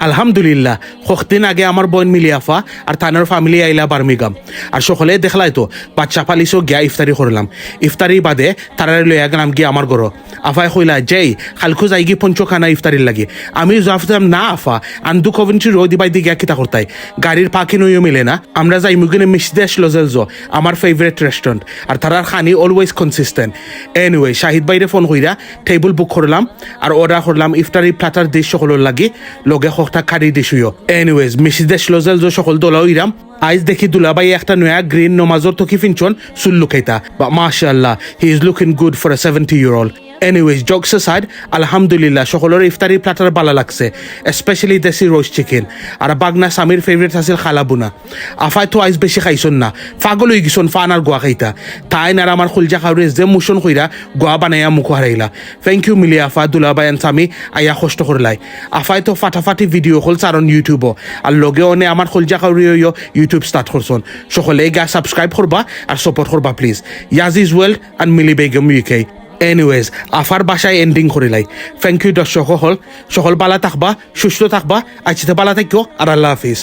আলহামদুলিল্লাহ কতদিন আগে আমার বোন মিলিয়াফা আর তানার ফ্যামিলি আইলা বার্মিগাম আর সকলে দেখলাই তো বাচ্চা পালিছো গিয়া ইফতারি করলাম ইফতারি বাদে তারা লইয়া গেলাম গিয়ে আমার ঘর আফাই কইলা যেই খালকু যাই গিয়ে পঞ্চখানা ইফতারির লাগি আমি জাফতাম না আফা আন্দু কভেন্ট্রি রোদ বাই দিয়ে গিয়া কিতা করতাই গাড়ির পাখি নইও মিলে না আমরা যাই মুগিনে মিসদেশ লজেলজো আমার ফেভারিট রেস্টুরেন্ট আর তারার খানি অলওয়েজ কনসিস্টেন্ট এনিওয়ে শাহিদ বাইরে ফোন কইরা টেবিল বুক করলাম আর অর্ডার করলাম ইফতারি প্লাটার ডিশ সকলের লাগি লগে হকটা খাড়ি দিছুইও এনিওয়েজ মিসদেশ লজেলজো সকল দোলাও ইরাম আইজ দেখি দুলাবাই একটা নয়া গ্রিন নমাজর তো কি ফিনছন সুল্লু খাইতা বা মাশাআল্লাহ he is looking good for a 70-year-old anyways jokes side আলহামদুলিল্লাহ সকলের ইফতারি প্লাটার ভালো লাগছে স্পেশালি দেশি রোস্ট চিকেন আর বাগনা স্বামীর ফেভারিট আছিল খালাবুনা আফাই তো আইজ বেশি খাইছন না পাগল হয়ে গেছন ফান আর গোয়া খাইতা তাই আর আমার খুলজা খাওয়ারে যে মোশন কইরা গোয়া বানাইয়া মুখ হারাইলা থ্যাংক ইউ মিলি আফা দুলাবাই এন স্বামী আইয়া কষ্ট করলাই আফাই তো ফাটাফাটি ভিডিও হল চারণ ইউটিউবও আর লগে অনে আমার খুলজা খাওয়ারে ইউটিউব স্টার্ট করছন সকলে গা সাবস্ক্রাইব করবা আর সাপোর্ট করবা প্লিজ ইয়াজিজ well and Mili Begum UK anyways আফার বাসায় এন্ডিং করিলাই থ্যাংক ইউ দর্শক সকল বালা থাকবা সুস্থ থাকবা আজকে বালা থাকিও আর আল্লাহ হাফিজ